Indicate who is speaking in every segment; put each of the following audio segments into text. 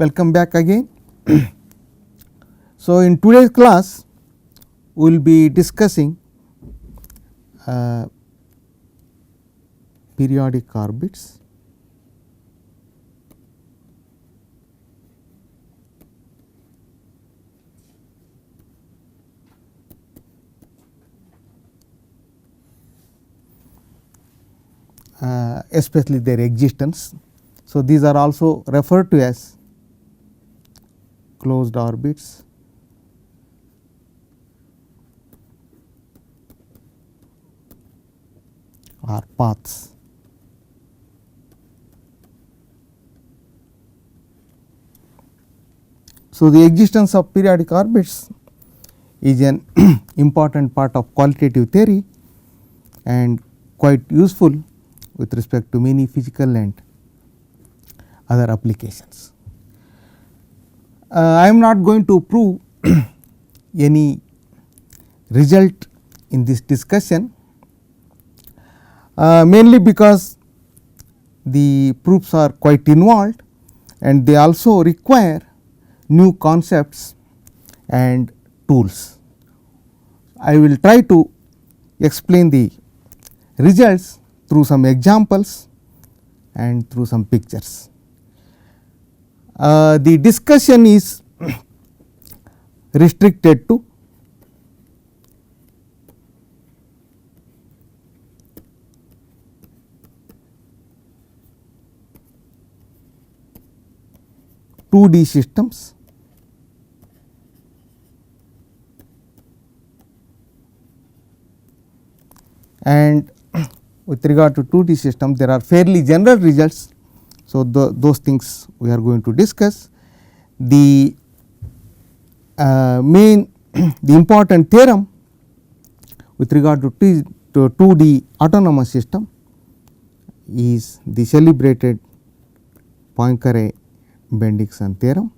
Speaker 1: Welcome back again. So, in today's class we will be discussing periodic orbits. Especially their existence. So, these are also referred to as closed orbits or paths. So, the existence of periodic orbits is an important part of qualitative theory and quite useful with respect to many physical and other applications. I am not going to prove any result in this discussion, mainly because the proofs are quite involved and they also require new concepts and tools. I will try to explain the results through some examples and through some pictures. The discussion is restricted to (2D) systems and with regard to 2D system there are fairly general results. So, those things we are going to discuss. The main the important theorem with regard to 2D autonomous system is the celebrated Poincare-Bendixson theorem.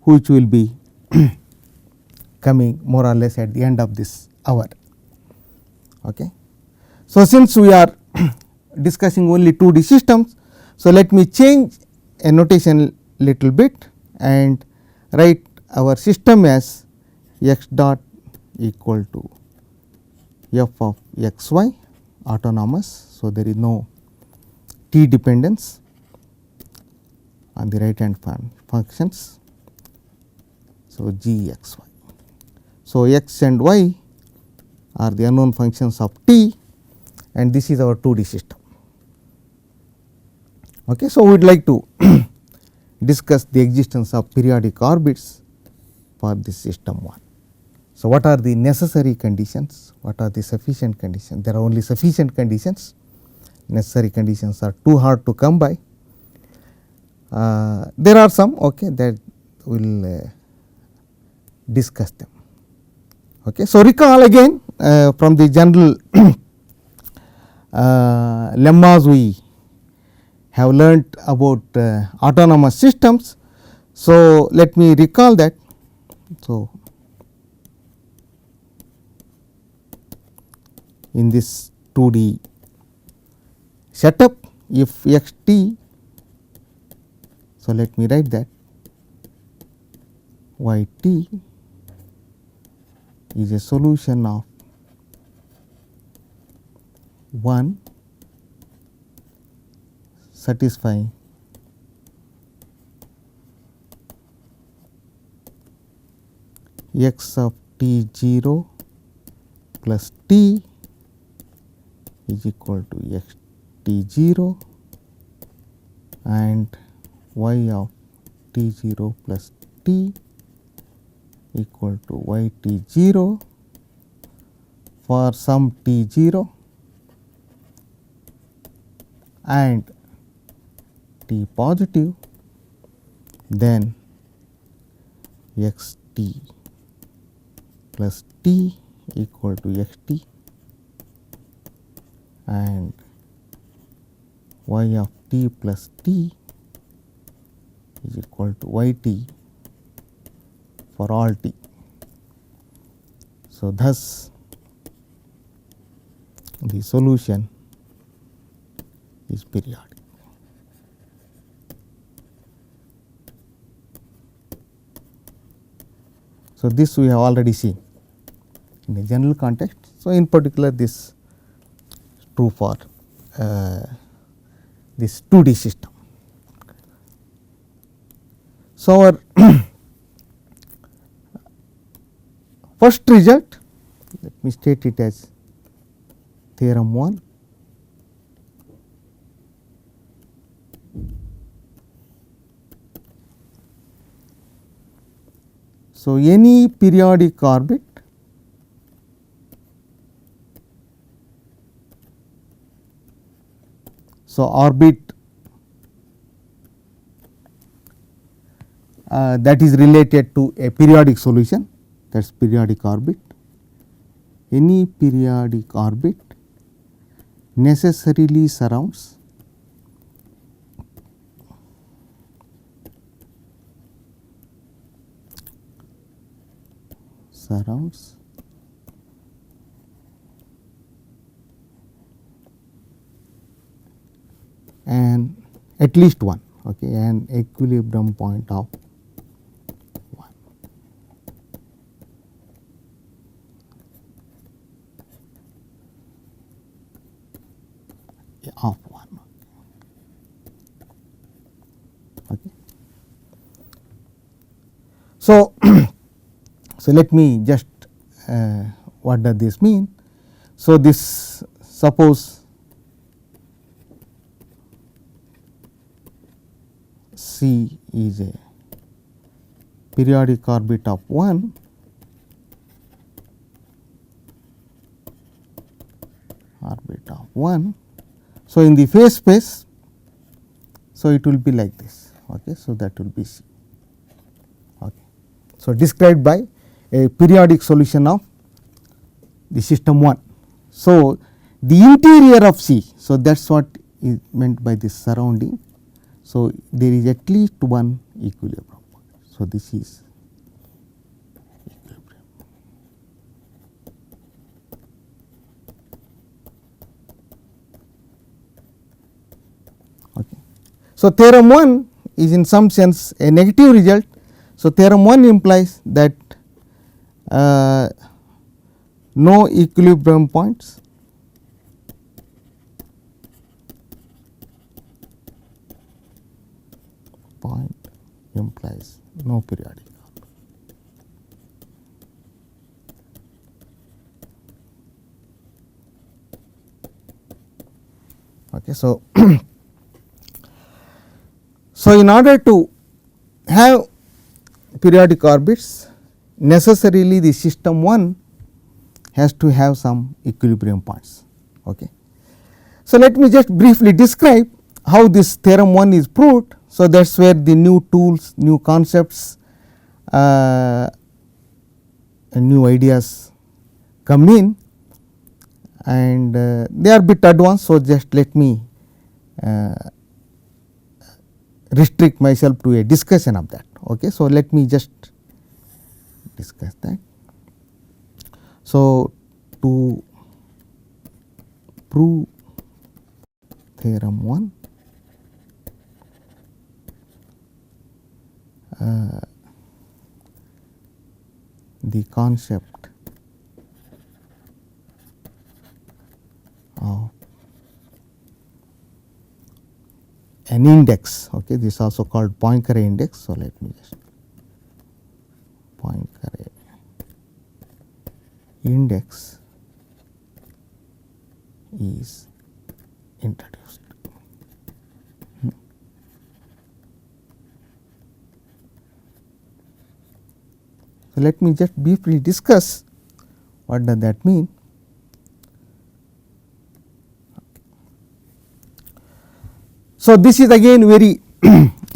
Speaker 1: Which will be coming more or less at the end of this hour. Okay. So, since we are discussing only 2D systems, so let me change a notation little bit and write our system as x dot equal to f of x y autonomous. So, there is no t dependence on the right hand functions. So, g x y. So, x and y are the unknown functions of t and this is our 2D system. Okay. So, we would like to discuss the existence of periodic orbits for this system 1. So, what are the necessary conditions? What are the sufficient conditions? There are only sufficient conditions, necessary conditions are too hard to come by. There are some that we will discuss them. Okay. So, recall again from the general lemmas we have learnt about autonomous systems. So, let me recall that. So, in this 2D setup, if x t, so let me write that y t is a solution of 1 satisfying x of t 0 plus t is equal to x t 0 and y of t 0 plus t equal to y t 0 for some t 0 and t positive, then x t plus t equal to x t and y of t plus t is equal to y t for all t. So, thus the solution is periodic. So, this we have already seen in a general context. So, in particular this is true for this 2D system. So, our first result, let me state it as theorem 1. So, any periodic orbit orbit that is related to a periodic solution, that is periodic orbit. Any periodic orbit necessarily surrounds and at least one, okay, an equilibrium point of 1. Of 1. Okay. So, so let me just what does this mean? So, this suppose C is a periodic orbit of 1, So, in the phase space, so it will be like this. Okay. So, that will be C. Okay. So, described by a periodic solution of the system 1. So, the interior of C, so that is what is meant by this surrounding. So, there is at least one equilibrium. So, this is equilibrium. Okay. So, theorem 1 is in some sense a negative result. So, theorem 1 implies that no equilibrium points implies no periodic orbit. Okay. So, so in order to have periodic orbits, necessarily the system 1 has to have some equilibrium points. Okay. So, let me just briefly describe how this theorem 1 is proved. So, that is where the new tools, new concepts and new ideas come in, and they are bit advanced. So, just let me restrict myself to a discussion of that. Okay. So, let me just discuss that. So, to prove theorem 1, the concept of an index, okay, this is also called Poincare index. So, let me just Poincare index is introduced. So, let me just briefly discuss what does that mean. So, this is again very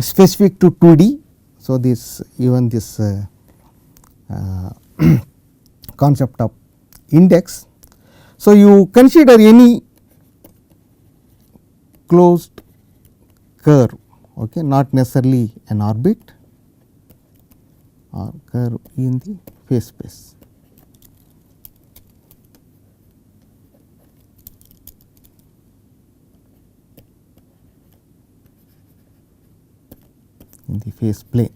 Speaker 1: specific to 2D. So, this even this concept of index. So, you consider any closed curve, okay, not necessarily an orbit or curve in the phase space. in the phase plane,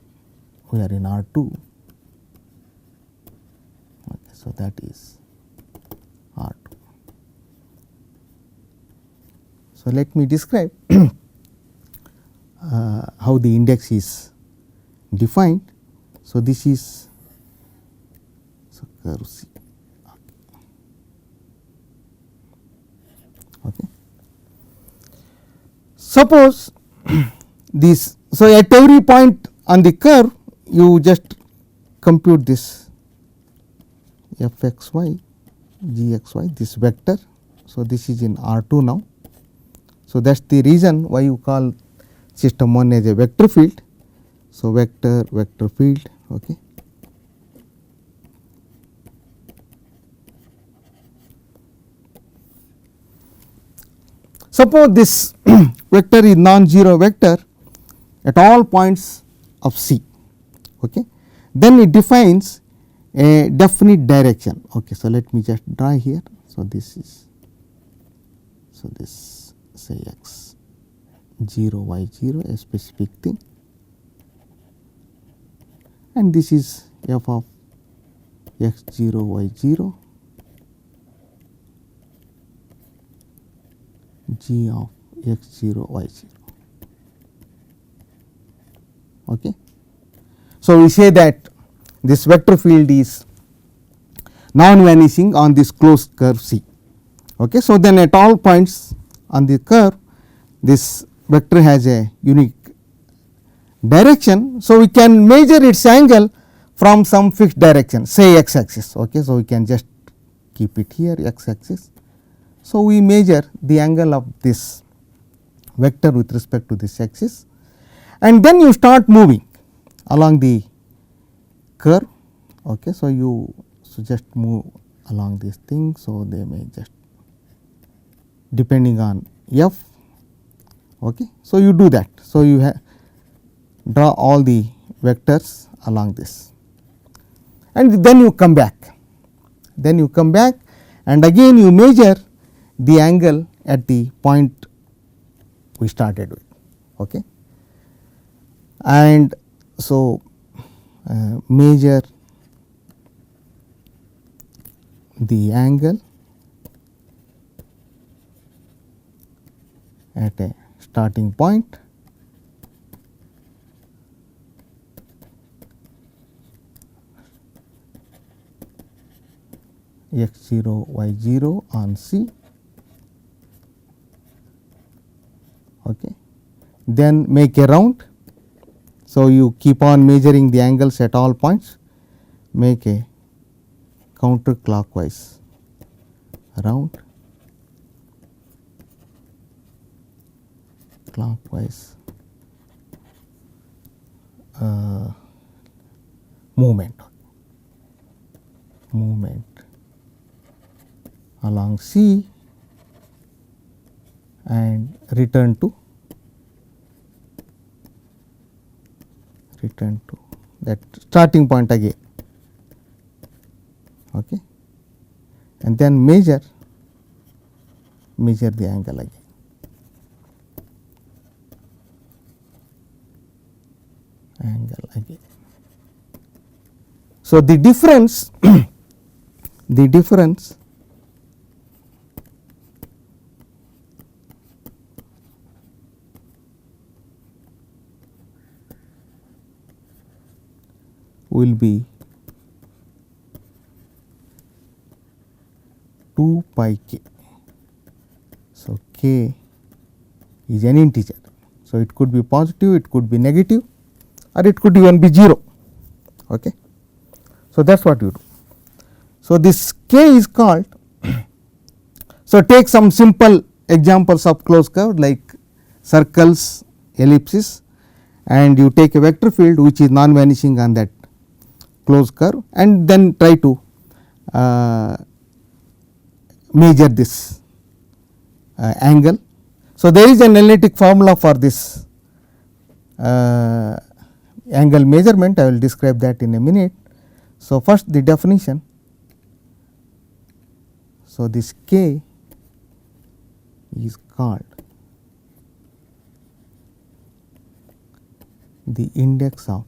Speaker 1: we are in R2. Okay, so that is R2. So, let me describe how the index is defined. So, this is curve C. Okay. Suppose this, so at every point on the curve you just compute this f x y g x y, this vector. So, this is in R2 now. So, that is the reason why you call system 1 as a vector field. So, vector field. Okay. Suppose this vector is non-zero vector at all points of C, okay. Then it defines a definite direction. Okay. So, let me just draw here. So, this is, so this say x 0 y 0, a specific thing, and this is f of x 0 y 0 g of x 0 y 0. Okay. So, we say that this vector field is non-vanishing on this closed curve C. Okay. So, then at all points on the curve this vector has a unique direction. So, we can measure its angle from some fixed direction, say x axis. Okay. So, we can just keep it here, x axis. So, we measure the angle of this vector with respect to this axis, and then you start moving along the curve. Okay. So, you just move along this thing. So, they may just depending on f. Okay. So, you do that. So, you draw all the vectors along this, and then you come back. Then you come back and again you measure the angle at the point we started with. Okay. And so, measure the angle at a starting point x 0 y 0 on C. Okay. Then make a round. So, you keep on measuring the angles at all points, make a counterclockwise round, clockwise movement along C and return to that starting point again. Okay. And then measure the angle again. So, the difference will be 2 pi k. So, k is an integer. So, it could be positive, it could be negative, or it could even be 0. Okay. So, that is what you do. So, this k is called. So, take some simple examples of closed curve like circles, ellipses, and you take a vector field which is non-vanishing on that closed curve, and then try to measure this angle. So, there is an analytic formula for this angle measurement. I will describe that in a minute. So, first the definition. So, this k is called the index of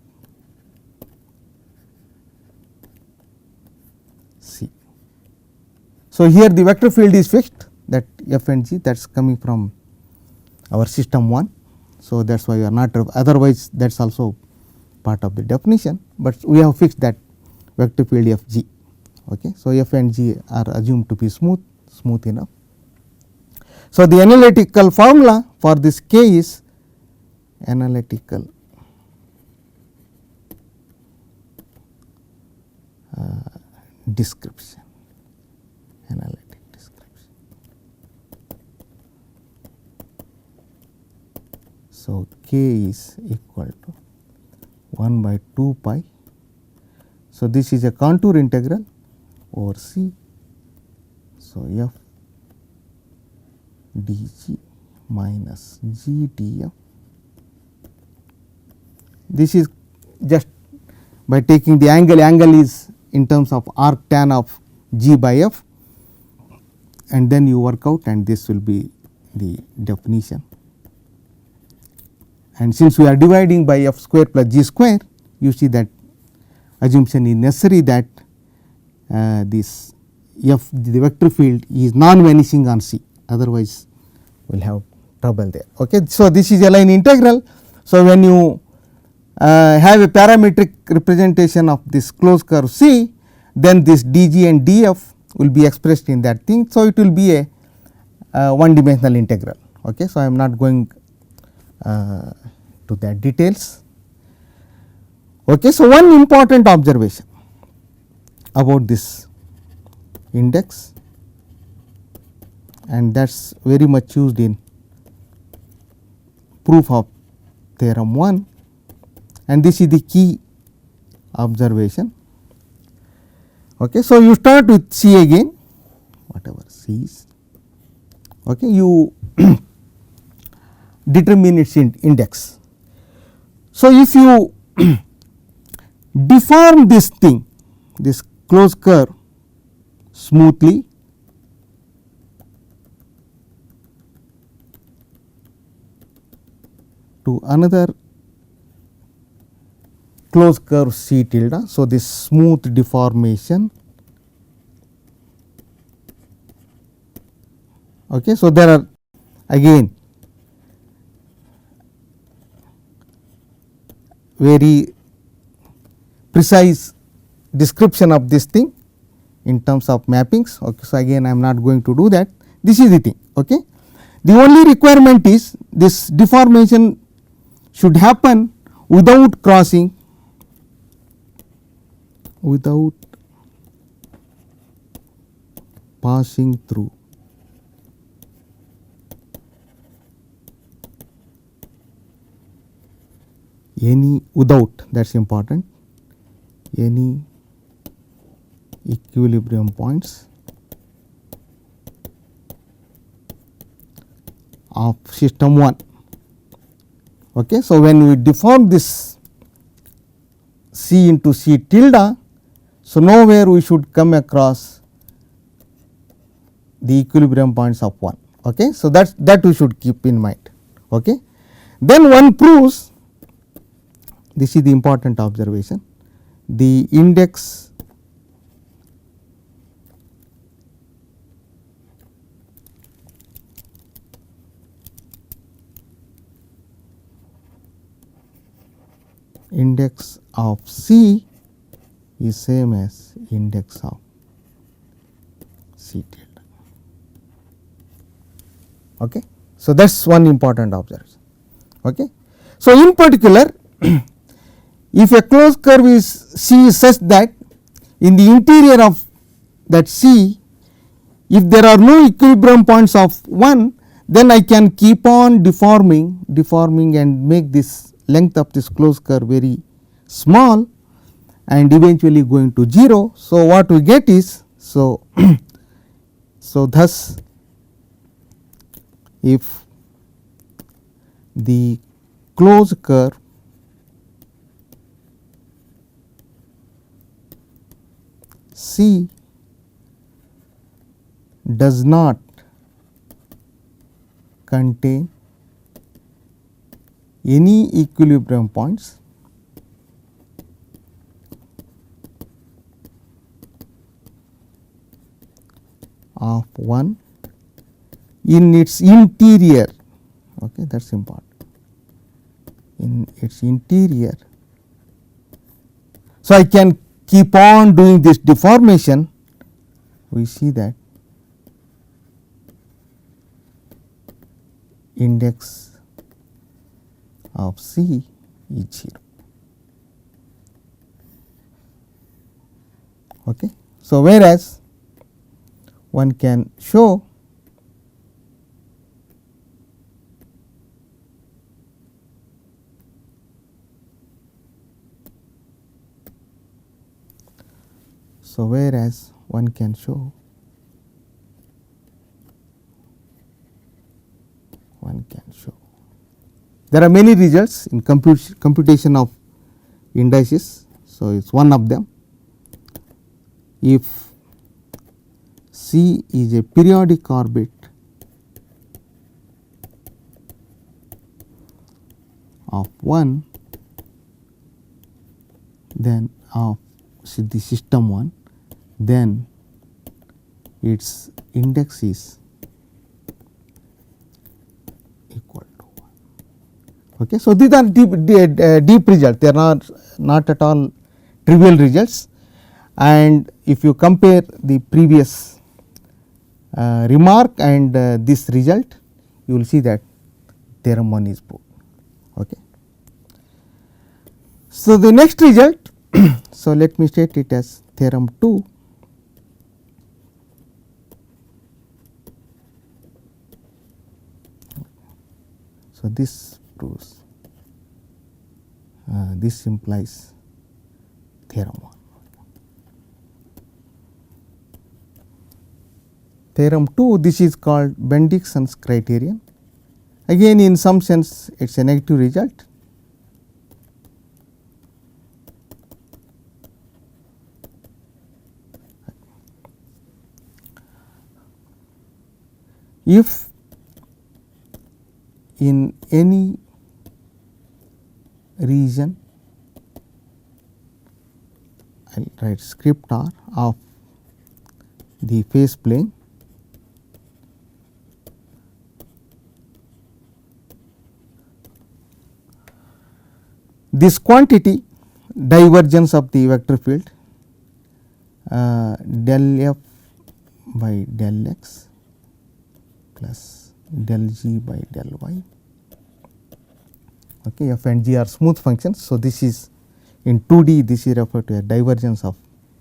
Speaker 1: C. So, here the vector field is fixed, that f and g, that is coming from our system 1. So, that is why we are not, otherwise that is also part of the definition, but we have fixed that vector field f g. Okay. So, f and g are assumed to be smooth enough. So, the analytical formula for this k is analytical description, analytic description. So, k is equal to 1 by 2 pi. So, this is a contour integral over C. So, f dg minus g df. This is just by taking the angle is in terms of arc tan of g by f, and then you work out, and this will be the definition. And since we are dividing by f square plus g square, you see that assumption is necessary that this f, the vector field is non-vanishing on C, otherwise we will have trouble there. Okay. So, this is a line integral. So, when you have a parametric representation of this closed curve C, then this dg and df will be expressed in that thing. So, it will be a one dimensional integral. Okay. So, I am not going to that details. Okay. So, one important observation about this index, and that is very much used in proof of theorem 1, and this is the key observation. Okay. So, you start with C again, whatever C is. Okay. You determine its index. So, if you deform this thing, this closed curve smoothly, to another closed curve C tilde. So, this smooth deformation. Okay. So, there are again very precise description of this thing in terms of mappings. Okay. So, again I am not going to do that. This is the thing. Okay. The only requirement is this deformation should happen without crossing, without passing through any, without, that is important, any equilibrium points of system 1. Okay. So, when we deform this C into C tilde, so nowhere we should come across the equilibrium points of 1. Okay. So, that we should keep in mind. Okay. Then one proves, this is the important observation, the index of C is same as index of C tilde. Okay. So, that is one important observation. Okay. So, in particular if a closed curve is C is such that in the interior of that C, if there are no equilibrium points of 1, then I can keep on deforming and make this length of this closed curve very small and eventually going to 0. So, what we get is, so thus if the closed curve C does not contain any equilibrium points of 1 in its interior, okay, that is important, in its interior. So, I can keep on doing this deformation, we see that index of C is 0. Okay. So, whereas one can show there are many results in computation of indices. So, it is one of them. If C is a periodic orbit of 1, then of the system 1, then its index is equal to 1. Okay. So, these are deep results, they are not at all trivial results, and if you compare the previous remark and this result, you will see that theorem 1 is proved. Okay. So, the next result, so let me state it as theorem 2. So, this proves, this implies theorem 1. Theorem 2, this is called Bendixson's criterion. Again, in some sense it is a negative result. If in any region, I will write script r of the phase plane, this quantity divergence of the vector field del f by del x plus del g by del y, okay, f and g are smooth functions. So, this is in 2D, this is referred to as divergence of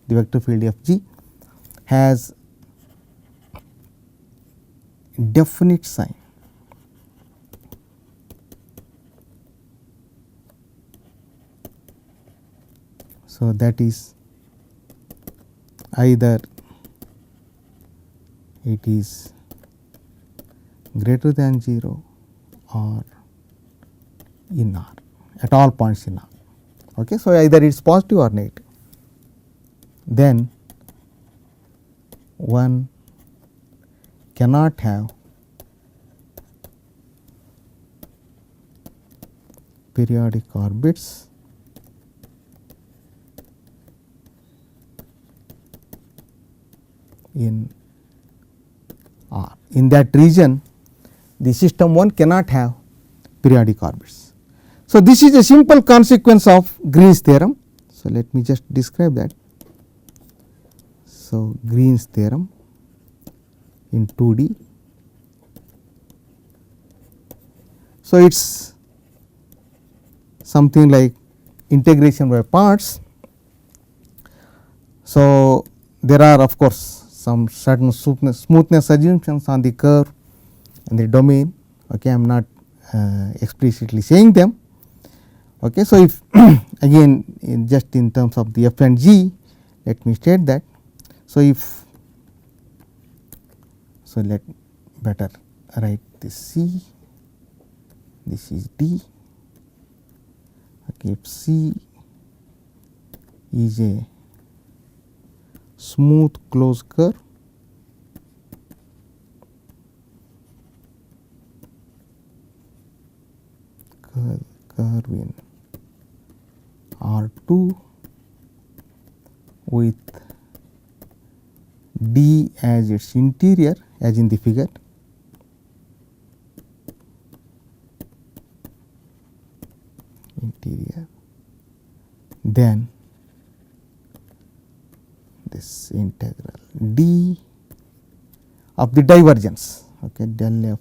Speaker 1: the vector field f g, has definite sign. So, that is either it is greater than 0 or in R, at all points in R. Okay. So, either it is positive or negative, then one cannot have periodic orbits in R. In that region, the system 1 cannot have periodic orbits. So, this is a simple consequence of Green's theorem. So, let me just describe that. So, Green's theorem in 2D. So, it is something like integration by parts. So, there are of course some certain smoothness assumptions on the curve and the domain. Okay, I am not explicitly saying them. Okay. So, if again just in terms of the f and g, let me state that. So, if so, let better write this C, this is D. Okay, if C is a smooth closed curve, curve in R2 with D as its interior as in the figure, then this integral D of the divergence, okay, del f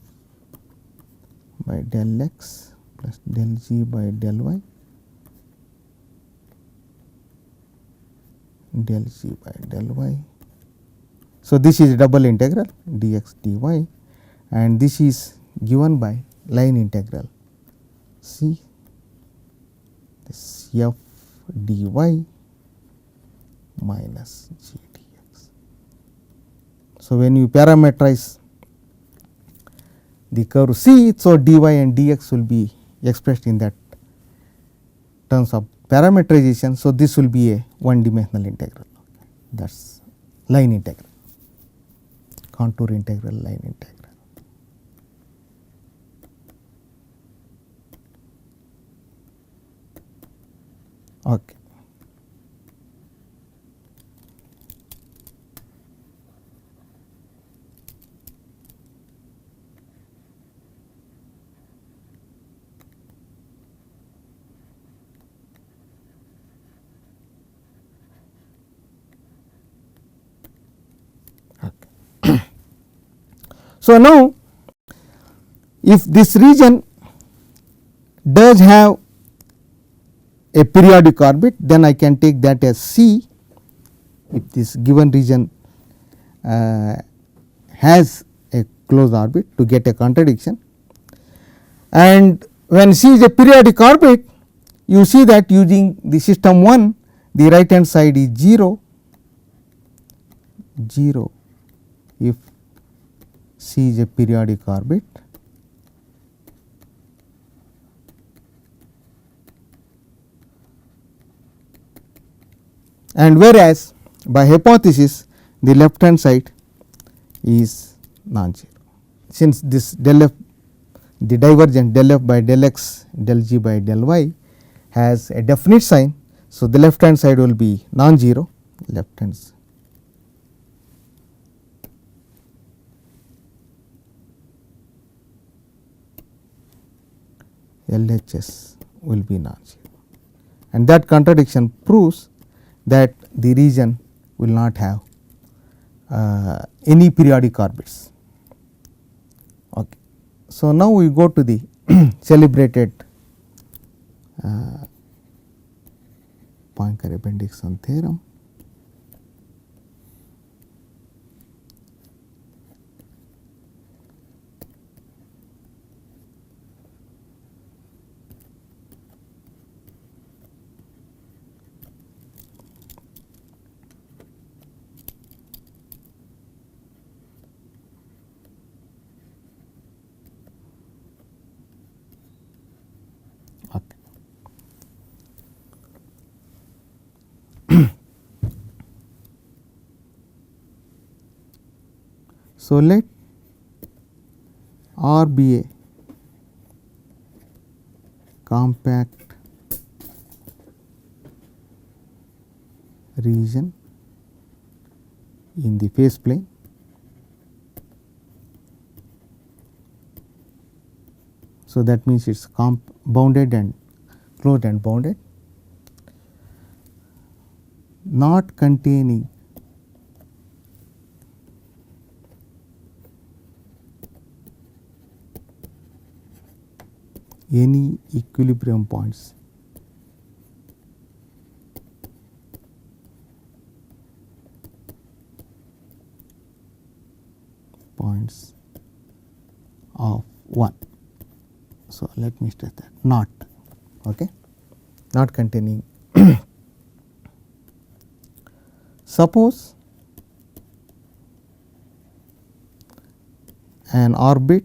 Speaker 1: by del x plus del g by del y, del g by del y. So, this is double integral dx dy, and this is given by line integral c this f dy minus g dx. So, when you parameterize the curve C, so dy and dx will be expressed in that terms of parameterization. So, this will be a one dimensional integral, that is line integral, contour integral, line integral. Okay. So, now if this region does have a periodic orbit, then I can take that as C. If this given region has a closed orbit to get a contradiction, and when C is a periodic orbit, you see that using the system 1, the right hand side is 0 if C is a periodic orbit, and whereas by hypothesis the left hand side is non-zero. Since this del f, the divergence del f by del x del g by del y has a definite sign. So, the left hand side will be non-zero, left hand side. LHS will be non-zero, and that contradiction proves that the region will not have any periodic orbits. Okay. So, now we go to the celebrated Poincare-Bendixson theorem. So, let R be a compact region in the phase plane. So, that means it is bounded and closed and bounded, not containing any equilibrium points of 1. So, let me state that not, okay, not containing. Suppose an orbit.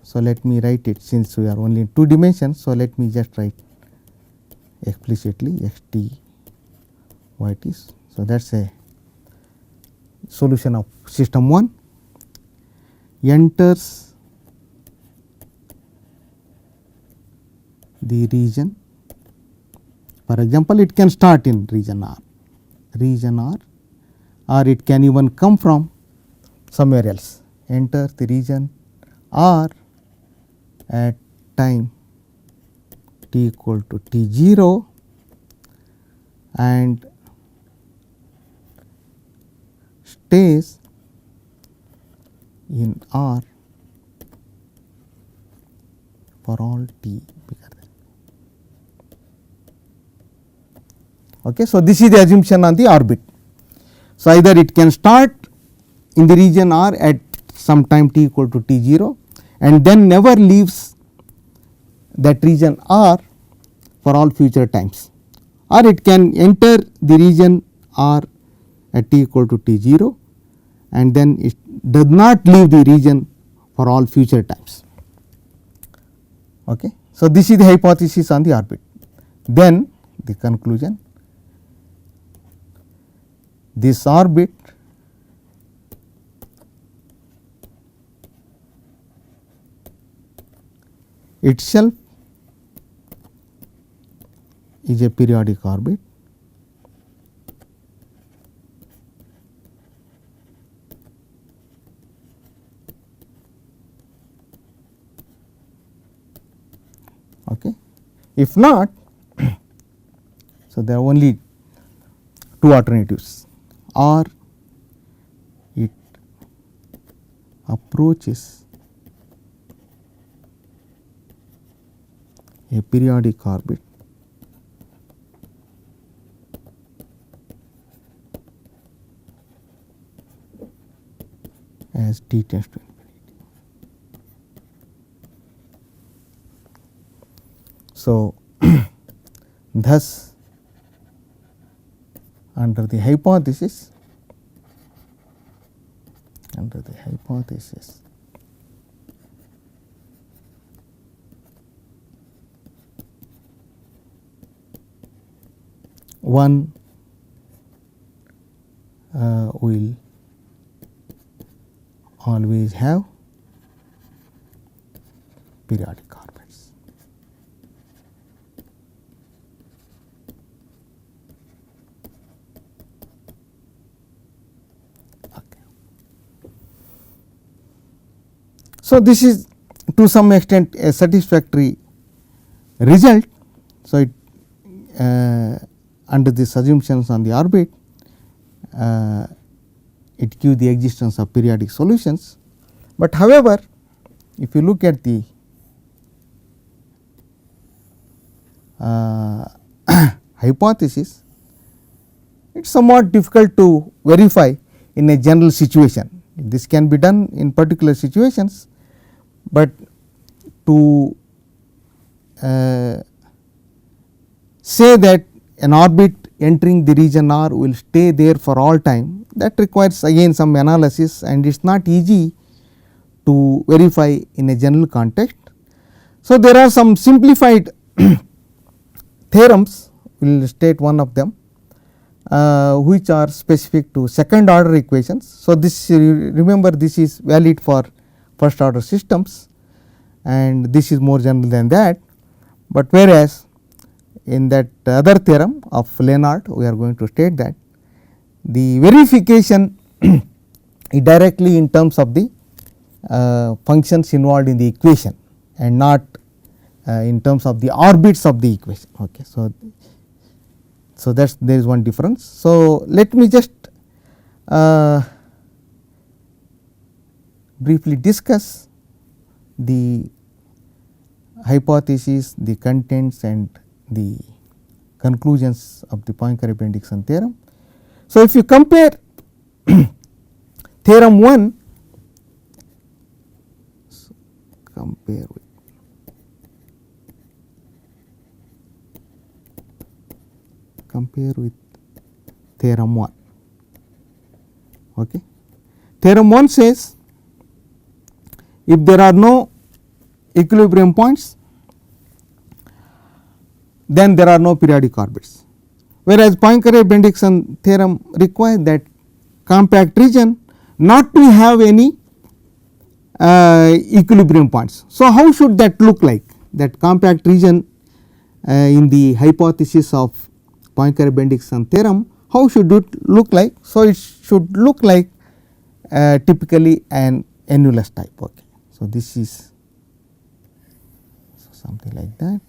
Speaker 1: So, let me write it, since we are only in 2 dimensions. So, let me just write explicitly x t y t. So, that is a solution of system 1 enters the region. For example, it can start in region R, or it can even come from somewhere else. Enter the region R at time t equal to t0 and stays in R for all t bigger than. Okay. So, this is the assumption on the orbit. So, either it can start in the region R at some time t equal to t0 and then never leaves that region R for all future times, or it can enter the region R at t equal to t0 and then it does not leave the region for all future times. Okay. So, this is the hypothesis on the orbit. Then the conclusion: this orbit itself is a periodic orbit okay. If not, so there are only two alternatives: or it approaches a periodic orbit as t tends to infinity. So, thus under the hypothesis one will always have periodic orbits. Okay. So, this is to some extent a satisfactory result. So, it under these assumptions on the orbit, it gives the existence of periodic solutions. But however, if you look at the hypothesis, it is somewhat difficult to verify in a general situation. This can be done in particular situations, but to say that an orbit entering the region R will stay there for all time, that requires again some analysis, and it is not easy to verify in a general context. So, there are some simplified theorems, we will state one of them, which are specific to second order equations. So, this remember this is valid for first order systems and this is more general than that, but whereas in that other theorem of Lenard we are going to state that the verification is directly in terms of the functions involved in the equation and not in terms of the orbits of the equation. Okay. So, that is there is one difference. So, let me just briefly discuss the hypothesis, the contents and the conclusions of the Poincare-Bendixson theorem. So, if you compare theorem 1, compare with theorem 1. Okay. Theorem 1 says if there are no equilibrium points, then there are no periodic orbits, whereas Poincare-Bendixson theorem requires that compact region not to have any equilibrium points. So, how should that look like? That compact region in the hypothesis of Poincare-Bendixson theorem, how should it look like? So, it should look like typically an annulus type. Okay. So, this is something like that,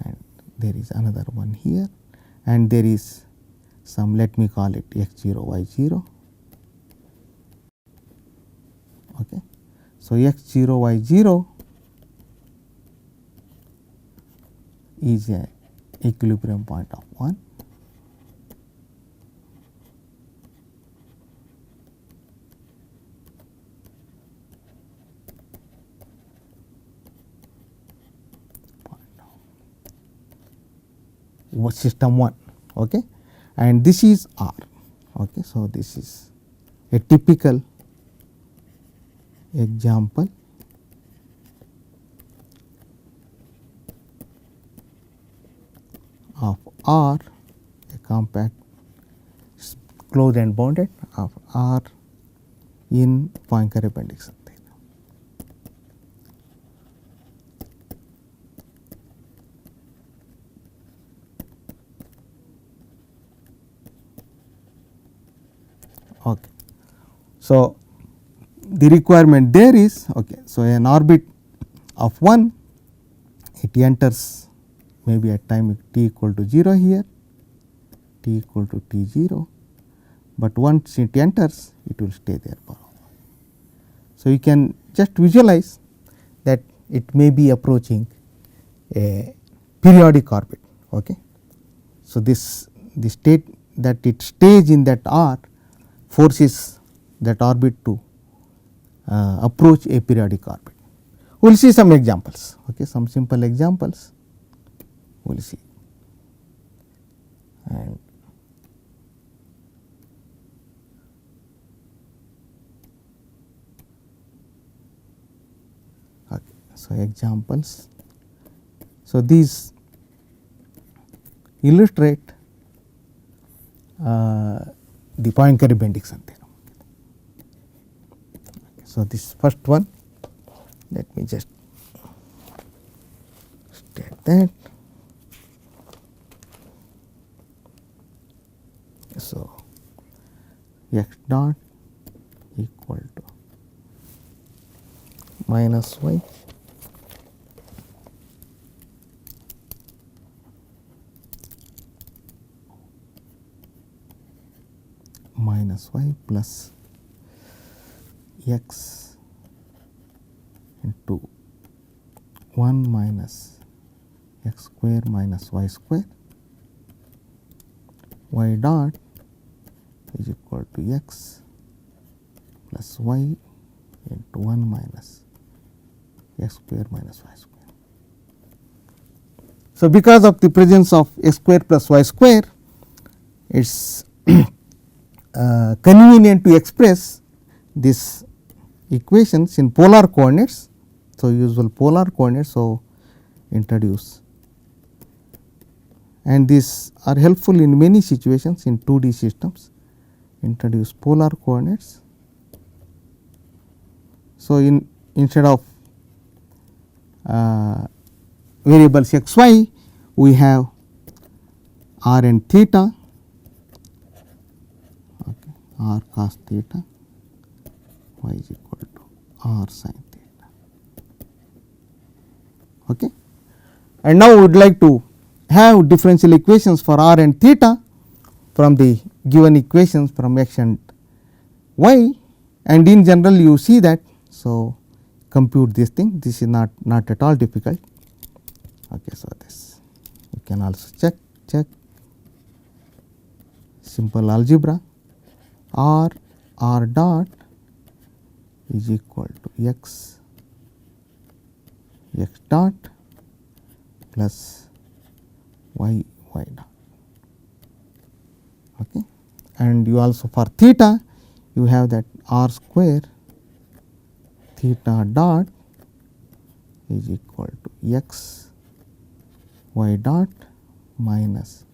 Speaker 1: and there is another one here, and there is some, let me call it x 0 y 0. Okay. So, x 0 y 0 is a equilibrium point of 1. System 1, okay, and this is R. Okay. So, this is a typical example of R, a compact closed and bounded of R in Poincare-Bendixson theorem. Okay. So, the requirement there is, okay, so an orbit of 1, it enters maybe at time t equal to 0 here, t equal to t 0, but once it enters it will stay there forever. So, you can just visualize that it may be approaching a periodic orbit. Okay. So, the state that it stays in that R forces that orbit to approach a periodic orbit. We will see some examples, okay, some simple examples we will see. And okay, so examples. So, these illustrate the Poincare-Bendixson theorem. So, this first one, let me just state that. So, x dot equal to minus y minus y plus x into 1 minus x square minus y square, y dot is equal to x plus y into 1 minus x square minus y square. So, because of the presence of x square plus y square, it is convenient to express this equations in polar coordinates. So, usual polar coordinates. So, introduce, and these are helpful in many situations in 2D systems. Introduce polar coordinates. So, instead of variables x y, we have r and theta, okay, r cos theta, y is equal to r sin theta. Okay. And now we would like to have differential equations for r and theta from the given equations from x and y, and in general you see that. So, compute this thing, this is not at all difficult. Okay. So, this you can also check simple algebra, r dot is equal to x dot plus y dot. Okay. And you also for theta you have that r square theta dot is equal to x y dot minus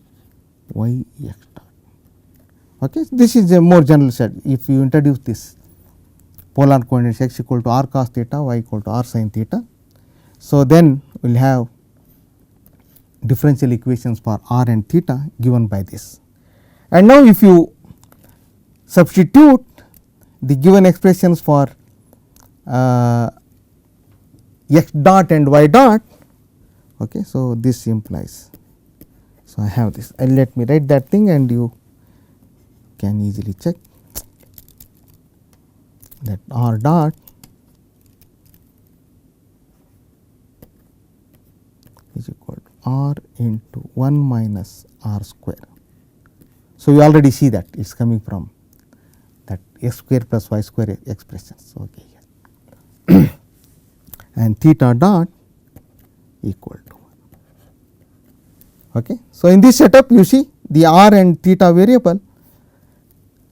Speaker 1: y x dot. Okay. This is a more general set. If you introduce this polar coordinates x equal to r cos theta, y equal to r sin theta. So, then we will have differential equations for r and theta given by this. And now if you substitute the given expressions for x dot and y dot, okay, so this implies, so I have this, and let me write that thing and you can easily check that r dot is equal to r into 1 minus r square. So, you already see that it is coming from that x square plus y square expressions, okay, here. And theta dot equal to 1. Okay. So, in this setup you see the r and theta variable,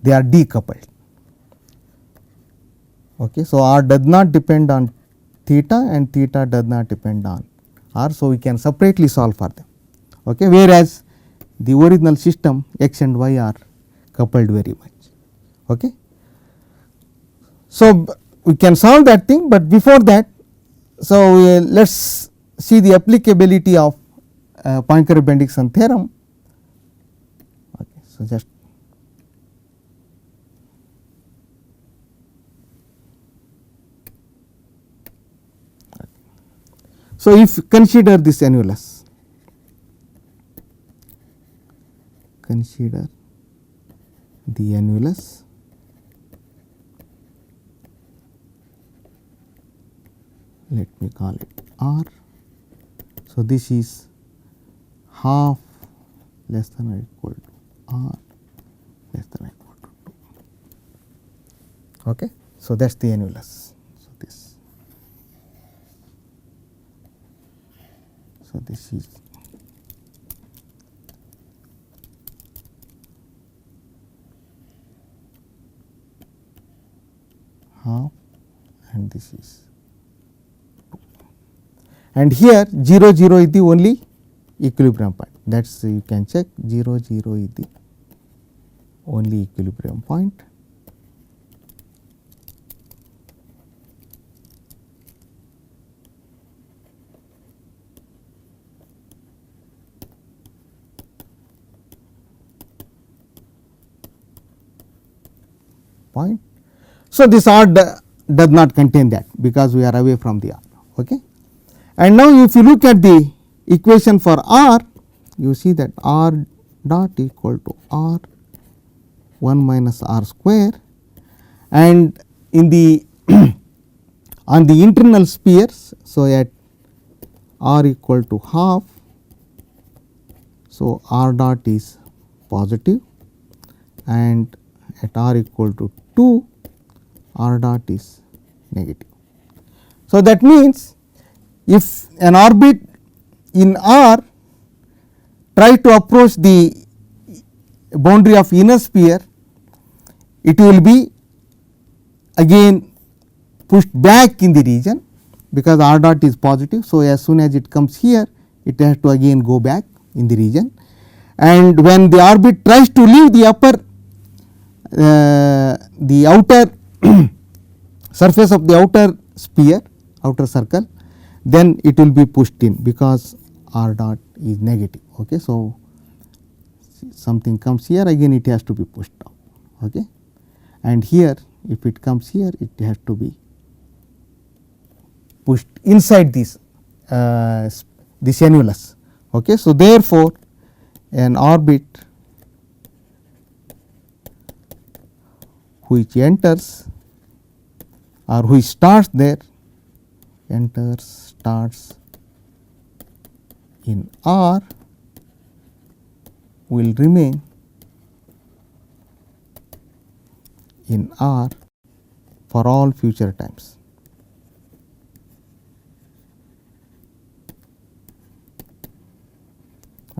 Speaker 1: they are decoupled. Okay. So, r does not depend on theta and theta does not depend on r. So, we can separately solve for them, okay, whereas the original system x and y are coupled very much. Okay. So, we can solve that thing, but before that, so let us see the applicability of Poincare-Bendixson theorem. Okay. So, just so if consider this annulus, consider the annulus let me call it r. So, this is half less than or equal to r less than or equal to 2. Okay. So, that is the annulus. So, this. So, this is half and this is 2. And here 0 0 is the only equilibrium point, that is you can check 0 0 is the only equilibrium point. So, this r does not contain that because we are away from the r. Okay. And now, if you look at the equation for r, you see that r dot equal to r 1 minus r square, and in the on the internal spheres. So, at r equal to half, so r dot is positive, and at r equal to 2, r dot is negative. So, that means if an orbit in r try to approach the boundary of inner sphere, it will be again pushed back in the region because r dot is positive. So, as soon as it comes here, it has to again go back in the region, and when the orbit tries to leave the upper the outer surface of the outer sphere, outer circle, then it will be pushed in because r dot is negative. Okay. So, something comes here, again it has to be pushed out. Okay. And here if it comes here, it has to be pushed inside this annulus. Okay. So, therefore, an orbit which enters or which starts there, starts in r will remain in r for all future times.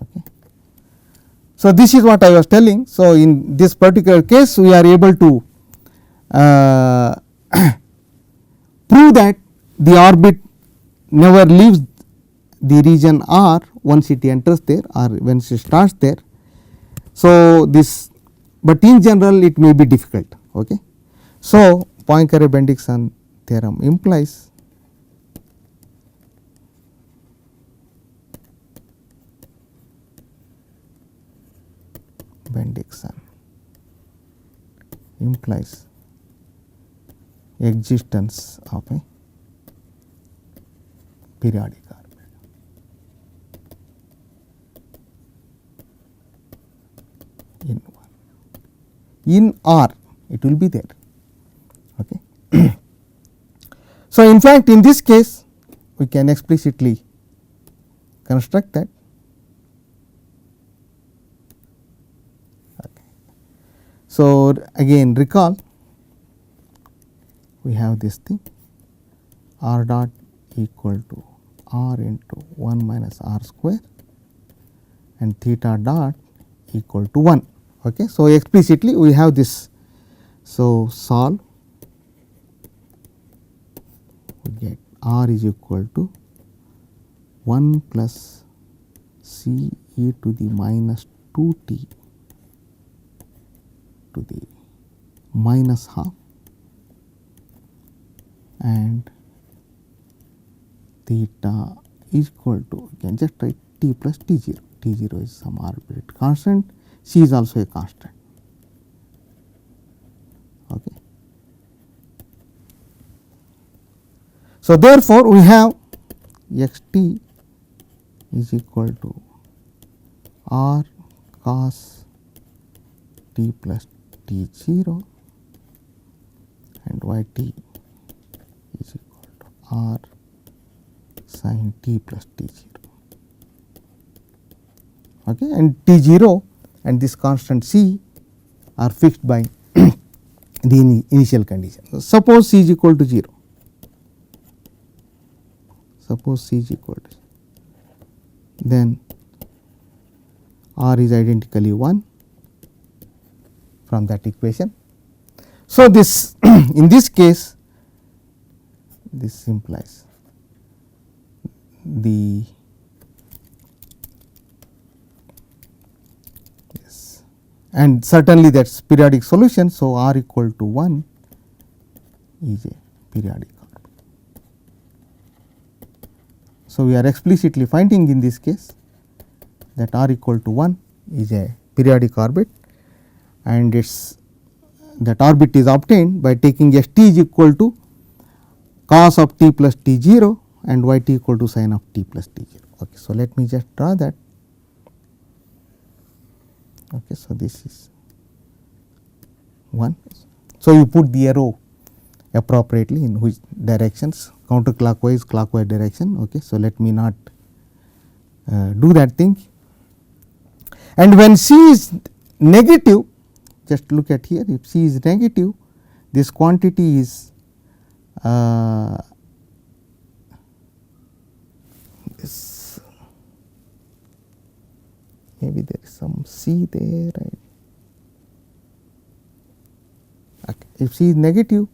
Speaker 1: Okay. So, this is what I was telling. So, in this particular case, we are able to prove that the orbit never leaves the region r once it enters there or when it starts there. So, this, but in general it may be difficult. Okay. So, Poincare-Bendixson theorem implies induction implies existence of a periodic orbit. In R it will be there. Okay. So, in fact, in this case we can explicitly construct that. Okay. So, again recall we have this thing r dot equal to r into 1 minus r square and theta dot equal to 1. Okay. So, explicitly we have this. So, solve, we get r is equal to 1 plus c e to the minus 2 t to the minus half and theta is equal to, you can just write t plus t 0. T 0 is some arbitrary constant, c is also a constant. Okay. So, therefore, we have x t is equal to r cos t plus t 0 and y t is equal to r sin t plus t 0. Okay. And t 0 and this constant c are fixed by the initial condition. So, suppose c is equal to 0. Suppose c is equal to 0. Then r is identically 1 from that equation. So, this in this case this implies the yes, and certainly that is periodic solution. So, r equal to 1 is a periodic orbit. So, we are explicitly finding in this case that r equal to 1 is a periodic orbit, and its that orbit is obtained by taking s t is equal to cos of t plus t 0 and y t equal to sin of t plus t 0. Okay. So, let me just draw that. Okay. So, this is 1. So, you put the arrow appropriately in which directions, counterclockwise, clockwise direction. Okay. So, let me not do that thing. And when c is negative, just look at here, if c is negative, this quantity is this, maybe there is some c there. Right? Okay. If c is negative,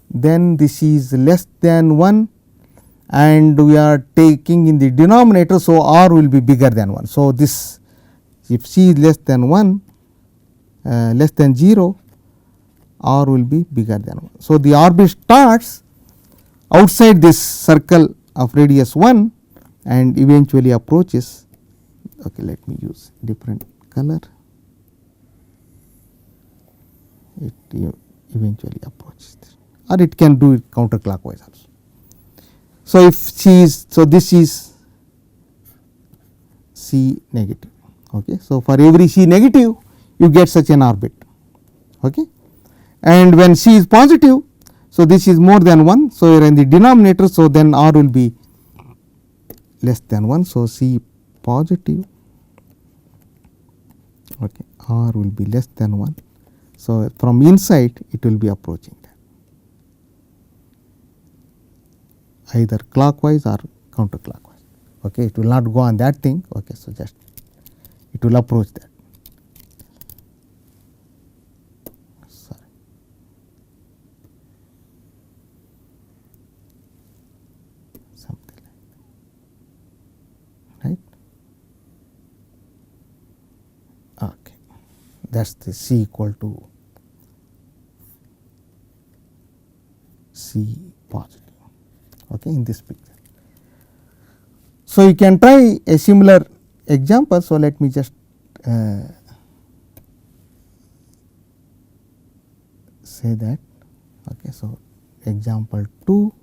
Speaker 1: then this is less than 1 and we are taking in the denominator. So, r will be bigger than 1. So, this if c is less than 1, less than 0, r will be bigger than 1. So, the orbit starts outside this circle of radius 1 and eventually approaches. Okay, let me use different color. It eventually approaches this, or it can do it counterclockwise also. So, if c is, so this is c negative. Okay. So, for every c negative you get such an orbit. Okay. And when c is positive, so this is more than 1. So, you are in the denominator. So, then r will be less than 1. So, c positive, okay, r will be less than 1. So, from inside it will be approaching that either clockwise or counterclockwise. Okay. It will not go on that thing. Okay. So, just it will approach that. Sorry. Something like that. Right. Okay. That is the c equal to c positive. Okay, in this picture. So, you can try a similar example. So, let me just say that. Okay, so example 2,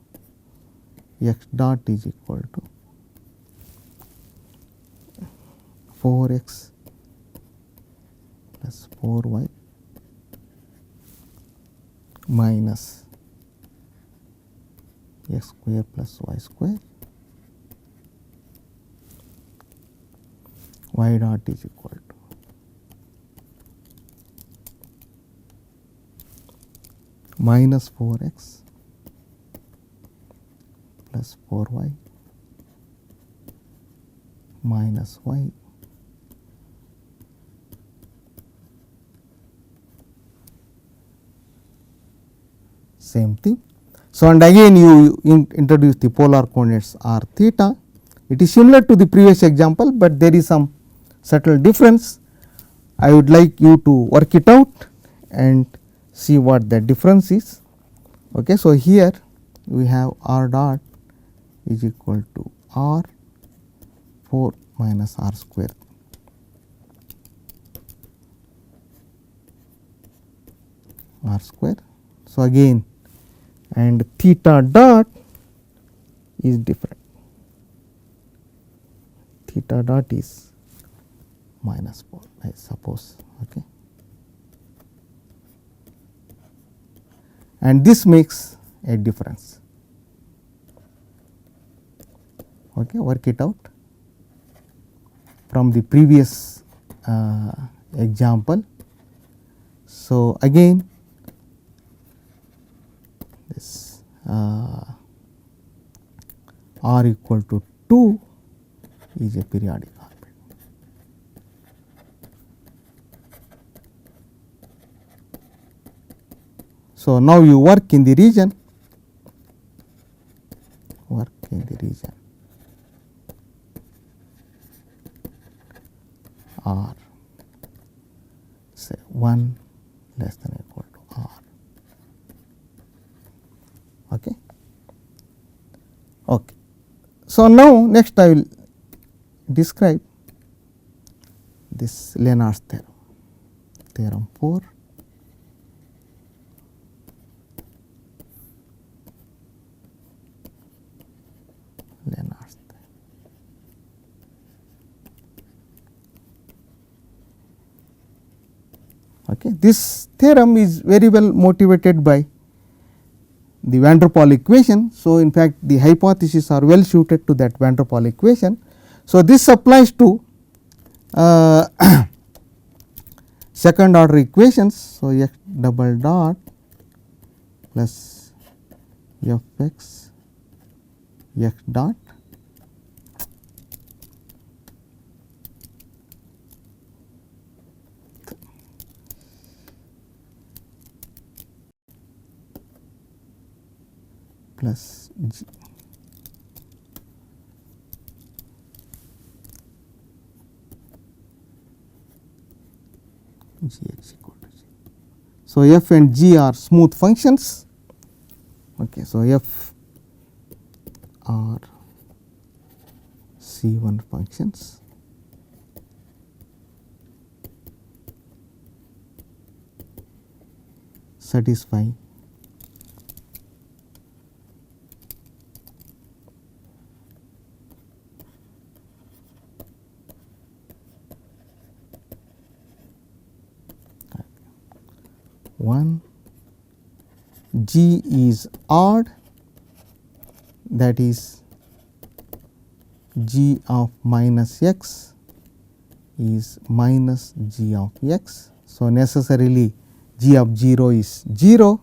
Speaker 1: x dot is equal to 4x plus 4y minus x square plus y square, y dot is equal to minus 4x plus 4y minus y same thing. So, and again you introduce the polar coordinates r theta. It is similar to the previous example, but there is some subtle difference. I would like you to work it out and see what the difference is. Okay, so, here we have r dot is equal to r 4 minus r square r square. So, again and theta dot is different, theta dot is minus 4 I suppose. Okay. And this makes a difference. Okay, work it out from the previous example. So, again this r equal to 2 is a periodic orbit. So, now you work in the region, r say 1 less than or equal to r. Okay. Okay. So, now next I will describe this Lenard's theorem, theorem 4. Lenard's theorem. Okay. This theorem is very well motivated by the van der Pol equation. So, in fact, the hypotheses are well suited to that van der Pol equation. So, this applies to second order equations. So, x double dot plus f x dot plus g x equal to g. So, f and g are smooth functions. Okay. So, f are C1 functions. Satisfy one, g is odd, that is g of minus x is minus g of x. So, necessarily g of 0 is 0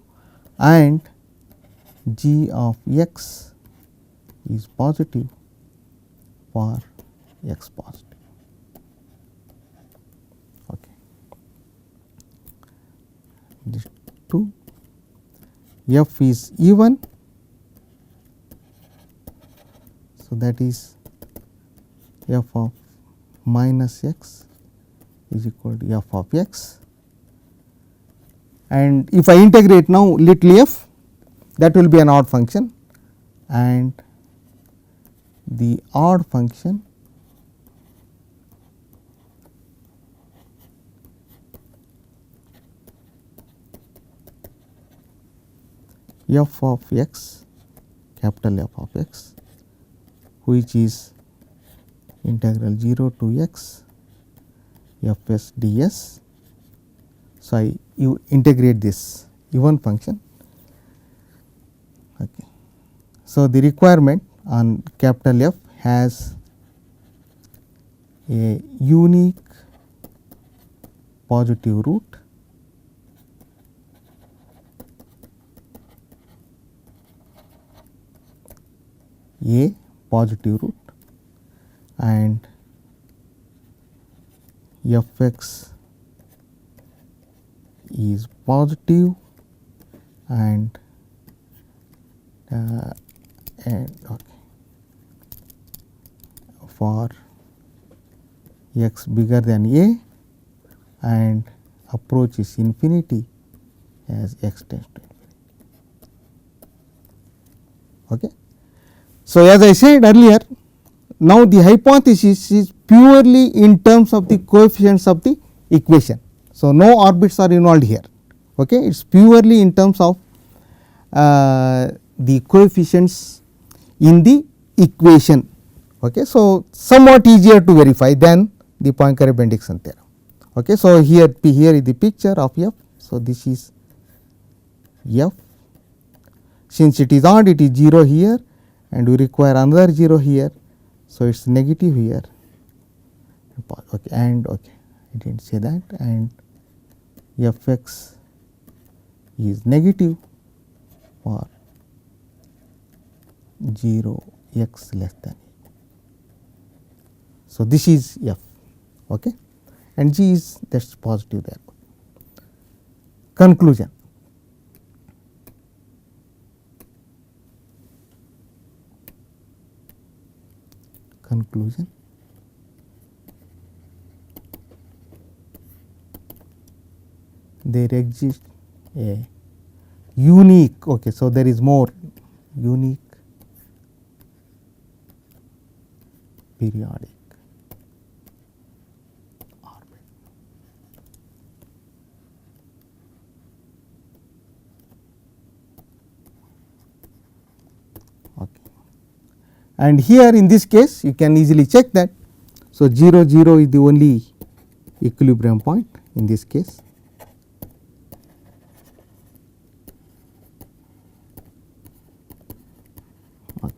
Speaker 1: and g of x is positive for x positive. Okay. This 2, f is even. So, that is f of minus x is equal to f of x, and if I integrate now little f, that will be an odd function, and the odd function f of x, capital F of x, which is integral 0 to x fs ds. So, you integrate this even function. Okay. So, the requirement on capital F has a unique positive root a positive root and fx is positive and okay, for x bigger than a and approaches infinity as x tends to infinity. Okay. So, as I said earlier, now the hypothesis is purely in terms of the coefficients of the equation. So, no orbits are involved here. Okay. It is purely in terms of the coefficients in the equation. Okay. So, somewhat easier to verify than the Poincare-Bendixson theorem. Okay. So, here is the picture of f. So, this is f. Since it is odd, it is 0 here and we require another 0 here. So, it is negative here, okay, and okay, I did not say that, and fx is negative for 0 x less than a. So, this is f, okay, and g is that is positive there. Conclusion. Conclusion. There exists a unique, okay, so there is more unique periodic orbit. Okay. And here in this case you can easily check that. So, 0 0 is the only equilibrium point in this case. Okay.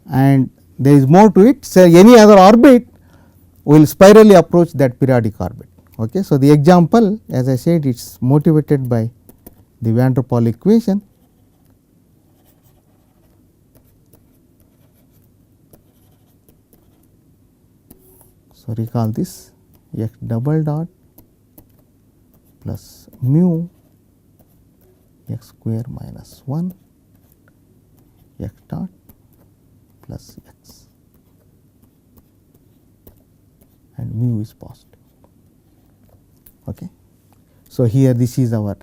Speaker 1: And there is more to it. So, any other orbit will spirally approach that periodic orbit. Okay. So, the example, as I said, it is motivated by the van der Pol equation. So, recall this x double dot plus mu x square minus 1 x dot plus x, and mu is positive. Okay. So, here this is our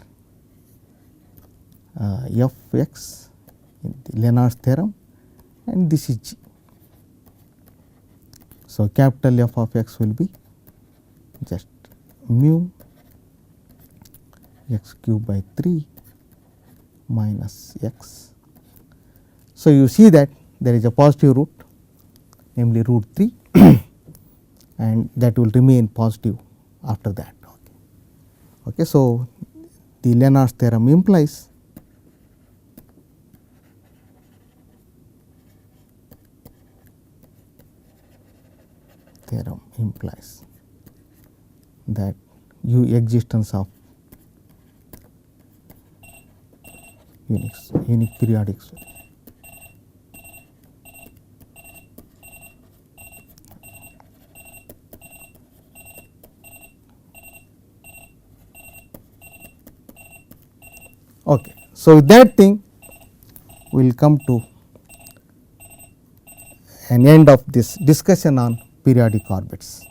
Speaker 1: f x in the Lenard's theorem and this is g. So, capital F of x will be just mu x cube by 3 minus x. So, you see that there is a positive root, namely root 3 and that will remain positive after that. Okay. Okay. So, the Lenard's theorem implies that existence of unique periodic solution. Okay. So, with that thing we will come to an end of this discussion on periodic orbits.